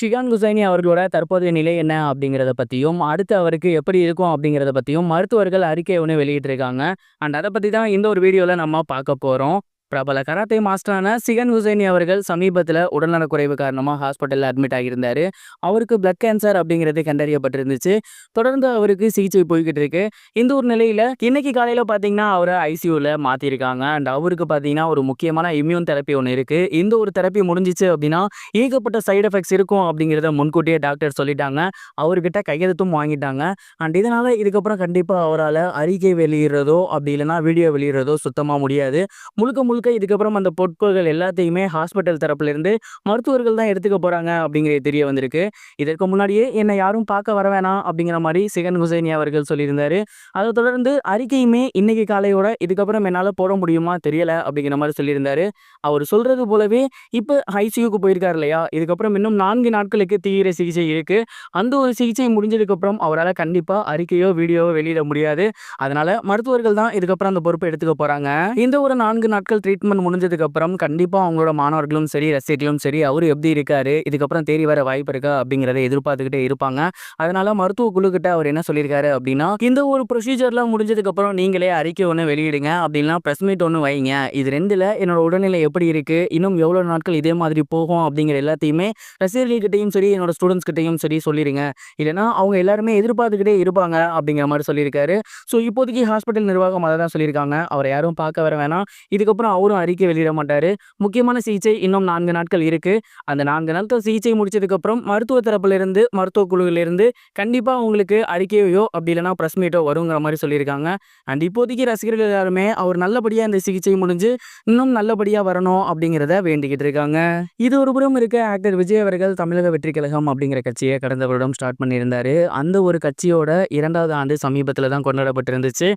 Shihan குசைனி அவர்களோட தற்போதைய நிலை என்ன அப்படிங்கிறத பத்தியும், அடுத்து அவருக்கு எப்படி இருக்கும் அப்படிங்கிறத பத்தியும் மருத்துவர்கள் அறிக்கை ஒண்ணு வெளியிட்டிருக்காங்க. அத பத்தி தான் இந்த ஒரு வீடியோல நம்ம பார்க்க போறோம். பிரபல கராத்தே மாஸ்டரான சிகன் ஹுசைனி அவர்கள் சமீபத்துல உடல்நலக்குறைவு காரணமா ஹாஸ்பிட்டல்ல அட்மிட் ஆகியிருந்தாரு. அவருக்கு பிளட் கேன்சர் அப்படிங்கிறது கண்டறியப்பட்டிருந்துச்சு. தொடர்ந்து அவருக்கு சிகிச்சை போய்க்கிட்டு இருக்கு. இந்த ஒரு நிலையில இன்னைக்கு காலையில பார்த்தீங்கன்னா, அவர ஐசியூல மாத்தியிருக்காங்க. அவருக்கு பார்த்தீங்கன்னா, ஒரு முக்கியமான இம்யூன் தெரப்பி ஒண்ணு இருக்கு. இந்த ஒரு தெரப்பி முடிஞ்சுச்சு அப்படின்னா, ஏகப்பட்ட சைட் எஃபெக்ட்ஸ் இருக்கும் அப்படிங்கிறத முன்கூட்டியே டாக்டர் சொல்லிட்டாங்க. அவர்கிட்ட கையெழுத்தும் வாங்கிட்டாங்க. இதனால இதுக்கப்புறம் கண்டிப்பா அவரால அறிக்கை வெளியிடுறதோ, அப்படி இல்லைன்னா வீடியோ வெளியிடுறதோ சுத்தமா முடியாது. முழுக்க முழுக்க இதுக்கப்புறம் அந்த பொறுப்புகள் எல்லாத்தையுமே ஹாஸ்பிட்டல் தரப்புலேருந்து மருத்துவர்கள் தான் எடுத்துக்க போறாங்க அப்படிங்கிறது தெரிய வந்திருக்கு. இதற்கு முன்னாடியே என்னை யாரும் பார்க்க வர வேணாம் அப்படிங்கிற மாதிரி சிகன் ஹுசைனி அவர்கள் சொல்லியிருந்தாரு. அதை தொடர்ந்து அறிக்கையுமே இன்னைக்கு காலையோட இதுக்கப்புறம் என்னால் போட முடியுமா தெரியல அப்படிங்கிற மாதிரி சொல்லியிருந்தாரு. அவர் சொல்றது போலவே இப்போ ஐசியூக்கு போயிருக்காரு இல்லையா, இதுக்கப்புறம் இன்னும் 4 நாட்களுக்கு தீவிர சிகிச்சை இருக்கு. அந்த ஒரு சிகிச்சை முடிஞ்சதுக்கு அப்புறம் அவரால் கண்டிப்பா அறிக்கையோ வீடியோவோ வெளியிட முடியாது. அதனால மருத்துவர்கள் தான் இதுக்கப்புறம் அந்த பொறுப்பை எடுத்துக்க போறாங்க. இந்த ஒரு 4 நாட்கள் ட்ரீட்மெண்ட் முடிஞ்சதுக்கு அப்புறம் கண்டிப்பா அவங்களோட மாணவர்களும் சரி, ரசிகர்களும் சரி, அவரு எப்படி இருக்காரு, இதுக்கப்புறம் தேறி வர வாய்ப்பு இருக்கா அப்படிங்கிறத எதிர்பார்த்துக்கிட்டே இருப்பாங்க. அதனால மருத்துவ குழு கிட்ட அவர் என்ன சொல்லியிருக்காரு அப்படின்னா, இந்த ஒரு ப்ரொசீஜர்லாம் முடிஞ்சதுக்கு அப்புறம் நீங்களே அறிக்கை ஒன்று வெளியிடுங்க, அப்படின்னா பிரஸ் மீட் ஒன்று வைங்க. இது 2ல என்னோட உடல்நிலை எப்படி இருக்கு, இன்னும் எவ்வளவு நாட்கள் இதே மாதிரி போகும் அப்படிங்கிற எல்லாத்தையுமே ரசிகர்கள் கிட்டையும் சரி, என்னோட ஸ்டூடெண்ட்ஸ் கிட்டையும் சரி சொல்லிடுங்க. இல்லைன்னா அவங்க எல்லாருமே எதிர்பார்த்துக்கிட்டே இருப்பாங்க அப்படிங்கிற மாதிரி சொல்லியிருக்காரு. ஸோ இப்போதைக்கு ஹாஸ்பிட்டல் நிர்வாகம் அதை தான் சொல்லியிருக்காங்க. அவரை யாரும் பார்க்க வர வேணாம். இதுக்கப்புறம் அவரும் அறிக்கை வெளியிட மாட்டாரு. முக்கியமான சிகிச்சை இன்னும் 4 நாட்கள் இருக்கு. அந்த 4 நாட்கள் சிகிச்சை முடிச்சதுக்கப்புறம் மருத்துவ தரப்பிலிருந்து, மருத்துவ குழுவிலிருந்து கண்டிப்பா உங்களுக்கு அறிக்கையோ அப்படி இல்லைன்னா பிரஸ் மீட்டோ வருங்கிற மாதிரி சொல்லியிருக்காங்க. இப்போதைக்கு ரசிகர்கள் எல்லாருமே அவர் நல்லபடியா இந்த சிகிச்சை முடிஞ்சு இன்னும் நல்லபடியா வரணும் அப்படிங்கிறத வேண்டிக்கிட்டு இருக்காங்க. இது ஒரு புறம் இருக்க, ஆக்டர் விஜய் அவர்கள் தமிழக வெற்றி கழகம் அப்படிங்கிற கட்சியை கடந்த வருடம் ஸ்டார்ட் பண்ணியிருந்தாரு. அந்த ஒரு கட்சியோட 2வது ஆண்டு சமீபத்தில் தான் கொண்டாடப்பட்டிருந்துச்சு.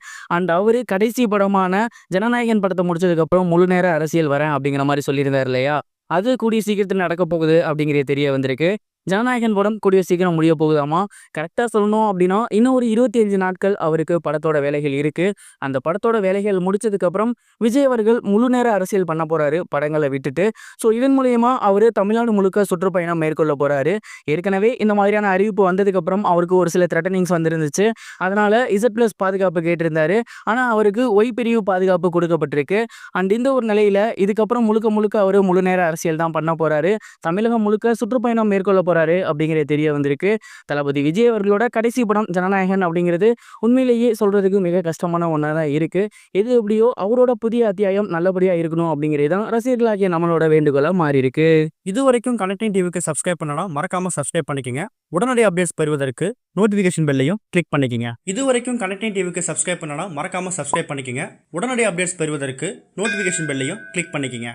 அவரு கடைசி படமான ஜனநாயகன் படத்தை முடிச்சதுக்கப்புறம் முழு நேர அரசியல் வரேன் அப்படிங்கிற மாதிரி சொல்லியிருந்தார் இல்லையா, அது கூடிய சீக்கிரத்தில் நடக்க போகுது அப்படிங்கிறது தெரிய வந்திருக்கு. ஜனநாயகன் படம் கூடிய சீக்கிரம் முடிய போகுதாமா. கரெக்டாக சொல்லணும் அப்படின்னா இன்னும் ஒரு 25 நாட்கள் அவருக்கு படத்தோட வேலைகள் இருக்கு. அந்த படத்தோட வேலைகள் முடிச்சதுக்கப்புறம் விஜய் அவர்கள் முழு நேர அரசியல் பண்ண போறாரு, படங்களை விட்டுட்டு. ஸோ இதன் மூலயமா அவர் தமிழ்நாடு முழுக்க சுற்றுப்பயணம் மேற்கொள்ள போறாரு. ஏற்கனவே இந்த மாதிரியான அறிவிப்பு வந்ததுக்கப்புறம் அவருக்கு ஒரு சில த்ரெட்டனிங்ஸ் வந்துருந்துச்சு. அதனால Z+ பாதுகாப்பு கேட்டிருந்தாரு. ஆனால் அவருக்கு ஒய் பிரிவு பாதுகாப்பு கொடுக்கப்பட்டிருக்கு. இந்த ஒரு நிலையில இதுக்கப்புறம் முழுக்க முழுக்க அவர் முழு நேர அரசியல் தான் பண்ண போறாரு. தமிழகம் முழுக்க சுற்றுப்பயணம் மேற்கொள்ள போறாரு அப்படிங்கிறது தெரிய வந்திருக்கு. தளபதி விஜய் அவர்களோட கடைசி படம் ஜனநாயகன் அப்படிங்கிறது உண்மையிலேயே சொல்றதுக்கு மிக கஷ்டமான ஒன்றா தான் இருக்கு. எது எப்படியோ அவரோட புதிய அத்தியாயம் நல்லபடியா இருக்கணும் அப்படிங்கிறது தான் ரசிகர்களாகிய நம்மளோட வேண்டுகோளா மாறி இருக்கு. இதுவரைக்கும் கனெக்டிங் டிவிக்கு சப்ஸ்கிரைப் பண்ணனா மறக்காம சப்ஸ்கிரைப் பண்ணிக்கங்க. உடனடி அப்டேட்ஸ் பெறுவதற்கு நோட்டிஃபிகேஷன் பெல்லையும் கிளிக் பண்ணிக்கங்க. இதுவரைக்கும் கனெக்டிங் டிவிக்கு சப்ஸ்கிரைப் பண்ணனா மறக்காம சப்ஸ்கிரைப் பண்ணிக்கங்க. உடனடி அப்டேட்ஸ் பெறுவதற்கு நோட்டிஃபிகேஷன் பெல்லையும் கிளிக் பண்ணிக்கங்க.